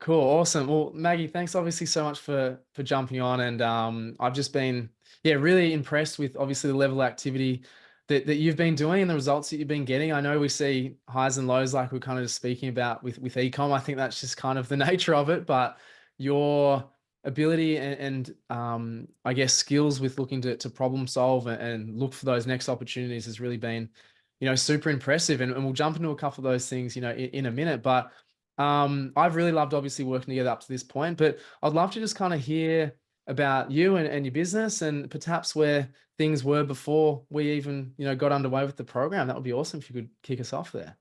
Cool, awesome. Well, Maggie, thanks obviously so much for jumping on, and I've just been really impressed with obviously the level of activity that you've been doing and the results that you've been getting. I know we see highs and lows like we're kind of just speaking about with Ecom. I think that's just kind of the nature of it, but your ability and I guess skills with looking to problem solve and look for those next opportunities has really been, super impressive. And we'll jump into a couple of those things, in a minute, but I've really loved obviously working together up to this point, but I'd love to just kind of hear about you and your business and perhaps where things were before we even, got underway with the program. That would be awesome if you could kick us off there.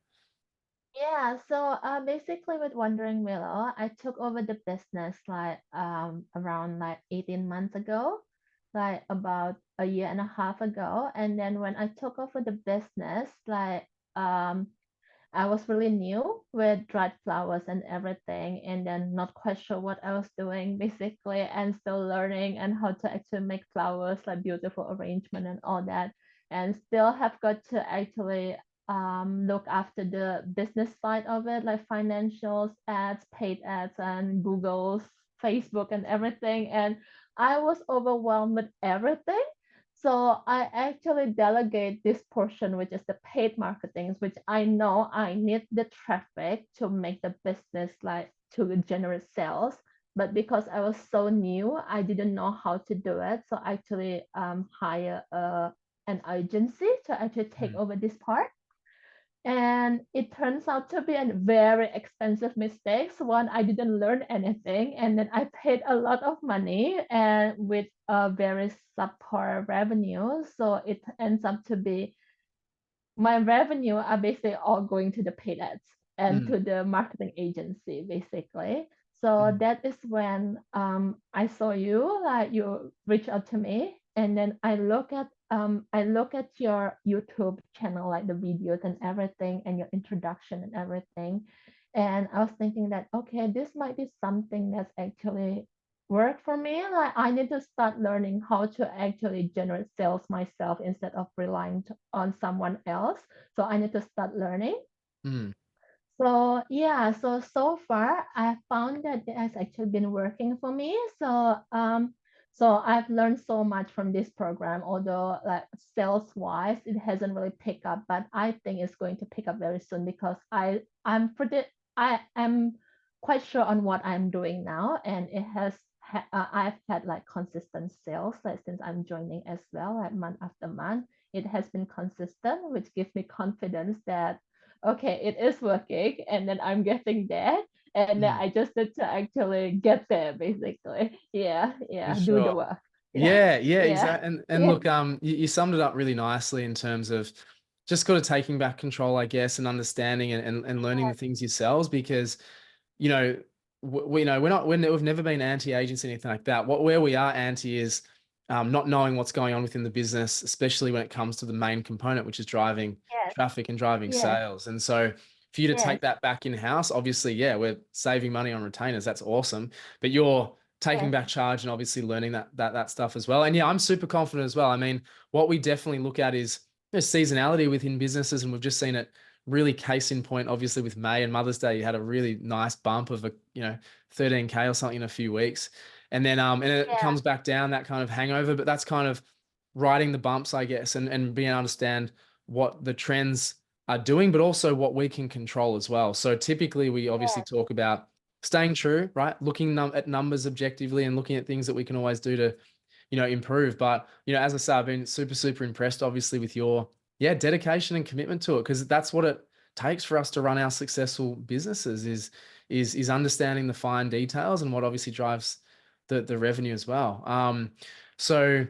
Yeah, so basically with Wandering Willow, I took over the business like around like 18 months ago, like about a year and a half ago. And then when I took over the business, like I was really new with dried flowers and everything, and then not quite sure what I was doing basically, and still learning and how to actually make flowers, like beautiful arrangement and all that, and still have got to actually look after the business side of it, like financials, ads, paid ads, and Google's, Facebook, and everything. And I was overwhelmed with everything, so I actually delegate this portion, which is the paid marketing, which I know I need the traffic to make the business like to generate sales. But because I was so new, I didn't know how to do it. So I actually hire an agency to actually take Mm. over this part. And it turns out to be a very expensive mistake. So one, I didn't learn anything, and then I paid a lot of money and with a very subpar revenue. So it ends up to be my revenue are basically all going to the paid ads and Mm, to the marketing agency basically. So mm, that is when I saw you, like you reach out to me, and then I look at your YouTube channel, like the videos and everything, and your introduction and everything, and I was thinking that okay, this might be something that's actually work for me. Like I need to start learning how to actually generate sales myself instead of relying on someone else. So I need to start learning. mm. So yeah, so far I found that it has actually been working for me. So I've learned so much from this program, although like sales wise it hasn't really picked up, but I think it's going to pick up very soon because I am quite sure on what I'm doing now, and I've had like consistent sales like since I'm joining as well, like month after month. It has been consistent, which gives me confidence that okay, it is working, and then I'm getting there, and then Mm. I just need to actually get there, basically. Yeah, For yeah, do the sure. work. Yeah, Yeah, yeah, exactly. And yeah, look, you summed it up really nicely in terms of just kind of taking back control, I guess, and understanding and learning the things yourselves because, you know, we've never been anti-agents or anything like that. Where we are anti is not knowing what's going on within the business, especially when it comes to the main component, which is driving yes, traffic and driving yes, sales. And so for you to yes, take that back in-house, obviously, yeah, we're saving money on retainers. That's awesome. But you're taking yes, back charge and obviously learning that stuff as well. And yeah, I'm super confident as well. I mean, what we definitely look at is seasonality within businesses, and we've just seen it really case in point, obviously with May and Mother's Day, you had a really nice bump of 13K or something in a few weeks. And then and it yeah, comes back down, that kind of hangover, but that's kind of riding the bumps, I guess, and being able to understand what the trends are doing, but also what we can control as well. So typically we obviously yes, talk about staying true, right? Looking at numbers objectively and looking at things that we can always do to, improve. But, as I say, I've been super, super impressed, obviously, with your, dedication and commitment to it, because that's what it takes for us to run our successful businesses is understanding the fine details and what obviously drives the revenue as well. So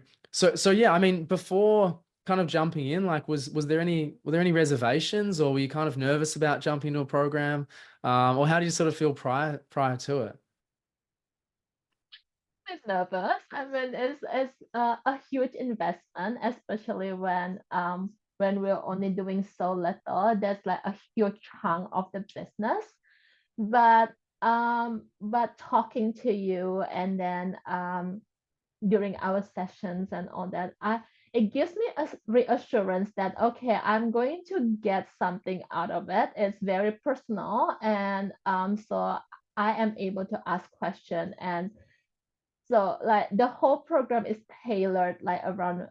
yeah, I mean, before kind of jumping in, like, were there any reservations, or were you kind of nervous about jumping into a program, or how do you sort of feel prior to it? I'm nervous. I mean, it's a huge investment, especially when we're only doing so little. That's like a huge chunk of the business. But talking to you, and then during our sessions and all that, it gives me a reassurance that okay, I'm going to get something out of it. It's very personal, and so I am able to ask question. And so like the whole program is tailored like around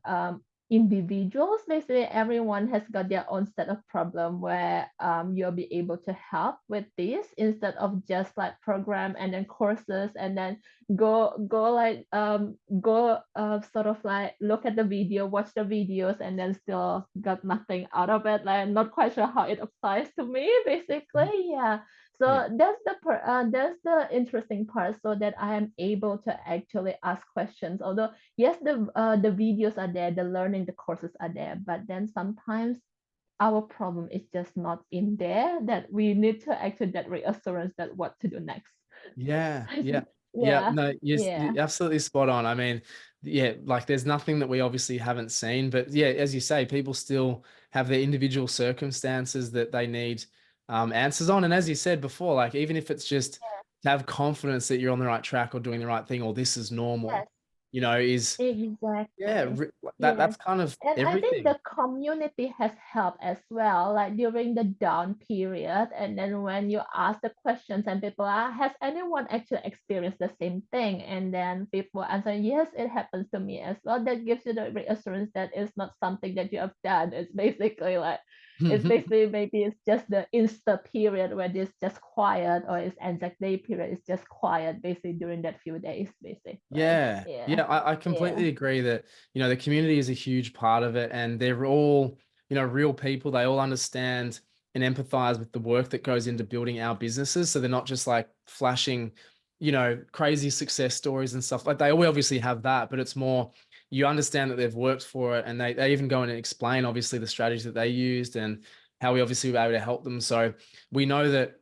individuals. Basically, everyone has got their own set of problem where you'll be able to help with this instead of just like program and then courses and then go sort of like look at the video, watch the videos, and then still got nothing out of it. Like I'm not quite sure how it applies to me, Mhm. basically. Yeah. Yeah. So that's the interesting part, so that I am able to actually ask questions. Although yes, the videos are there, the learning, the courses are there, but then sometimes our problem is just not in there. That we need to actually that reassurance that what to do next. Yeah, yeah, yeah. Yeah, No, yeah, you're absolutely spot on. I mean, yeah, like there's nothing that we obviously haven't seen, but yeah, as you say, people still have their individual circumstances that they need answers on. And as you said before, like even if it's just to have confidence that you're on the right track or doing the right thing or this is normal, yes. is yeah, Exactly. that's Yes. kind of And I think everything. the community has helped as well, like during the down period. And then when you ask the questions and people are, has anyone actually experienced the same thing? And then people answer, yes, it happens to me as well. That gives you the reassurance that it's not something that you have done. It's basically maybe it's just the Insta period where it's just quiet, or it's Anzac Day period, it's just quiet basically during that few days, basically. Yeah, Yeah. yeah, I Yeah. completely agree that, the community is a huge part of it and they're all, real people. They all understand and empathize with the work that goes into building our businesses. So they're not just like flashing, crazy success stories and stuff. Like we obviously have that, but it's more you understand that they've worked for it and they even go in and explain obviously the strategies that they used and how we obviously were able to help them. So we know that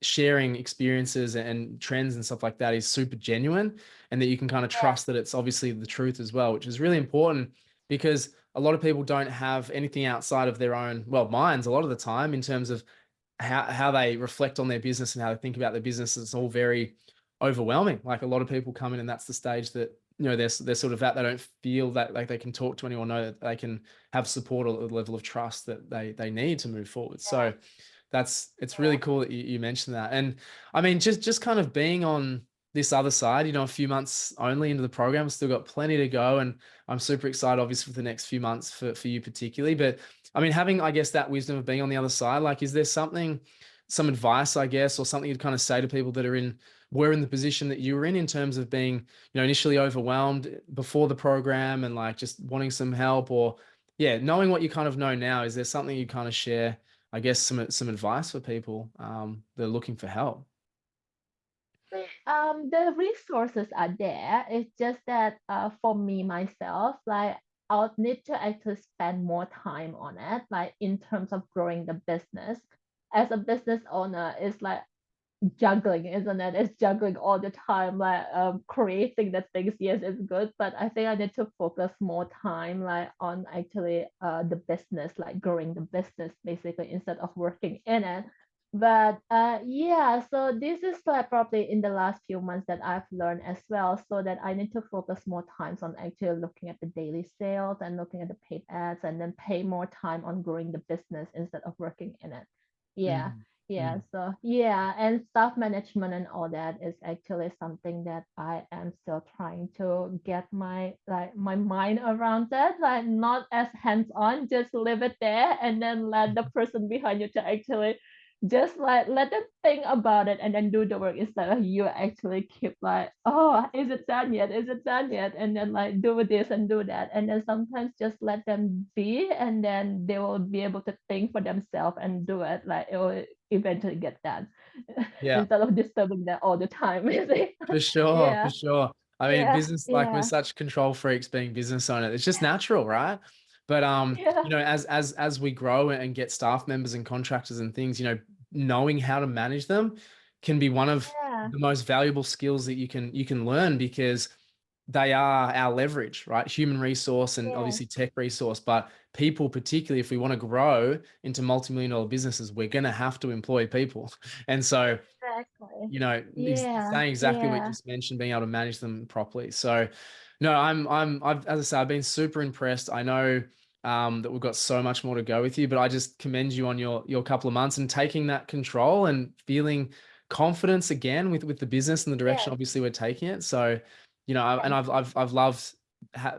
sharing experiences and trends and stuff like that is super genuine and that you can kind of trust that it's obviously the truth as well, which is really important because a lot of people don't have anything outside of their own, well, minds a lot of the time in terms of how they reflect on their business and how they think about their business. It's all very overwhelming. Like a lot of people come in and that's the stage that, they're sort of at, they don't feel that like they can talk to anyone, know that they can have support or the level of trust that they need to move forward. So it's really cool that you mentioned that. And I mean, just kind of being on this other side, a few months only into the program, still got plenty to go. And I'm super excited, obviously, for the next few months for you particularly. But I mean, having, I guess, that wisdom of being on the other side, like, is there some advice, I guess, or something you'd kind of say to people that were in the position that you were in terms of being, initially overwhelmed before the program and like just wanting some help or, yeah, knowing what you kind of know now, is there something you kind of share, I guess, some advice for people that are looking for help? The resources are there. It's just that for me myself, like I'll need to actually spend more time on it, like in terms of growing the business. As a business owner, it's like juggling, isn't it? It's juggling all the time, like creating the things. Yes, it's good, but I think I need to focus more time like on actually the business, like growing the business basically instead of working in it. But yeah, so this is like probably in the last few months that I've learned as well, so that I need to focus more times on actually looking at the daily sales and looking at the paid ads, and then pay more time on growing the business instead of working in it. Yeah. Mm, Yeah, mm. so yeah, and staff management and all that is actually something that I am still trying to get my mind around that, like not as hands-on, just leave it there and then let the person behind you to actually just like let them think about it and then do the work instead of you actually keep like, oh, is it done yet? Is it done yet? And then like do this and do that. And then sometimes just let them be and then they will be able to think for themselves and do it. Like it will eventually get done Yeah. instead of disturbing them all the time. You see? For sure, for Yeah, sure. I mean, yeah, business, like we're yeah, such control freaks being business owners. It's just natural, right? But yeah, as we grow and get staff members and contractors and things, knowing how to manage them can be one of yeah, the most valuable skills that you can learn because they are our leverage, right? Human resource and yeah, obviously tech resource, but people, particularly if we want to grow into multi-million dollar businesses, we're going to have to employ people. And so exactly. Yeah, saying exactly what you yeah. just mentioned, being able to manage them properly. So, no, as I say, I've been super impressed. I know that we've got so much more to go with you, but I just commend you on your couple of months and taking that control and feeling confidence again with the business and the direction Yes, obviously we're taking it. So, and yes, I've loved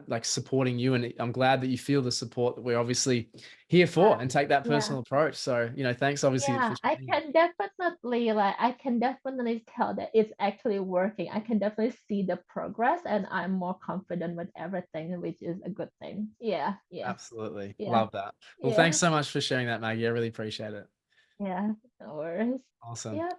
like supporting you, and I'm glad that you feel the support that we're obviously here yeah, for and take that yeah. personal approach. So, thanks obviously for Yeah, I sharing that. can definitely I can definitely tell that it's actually working. I can definitely see the progress and I'm more confident with everything, which is a good thing. Yeah, yeah, Absolutely. yeah, Love that. Well, thanks yeah, so much for sharing that, Maggie. I really appreciate it. yeah. No worries. Awesome. Yeah.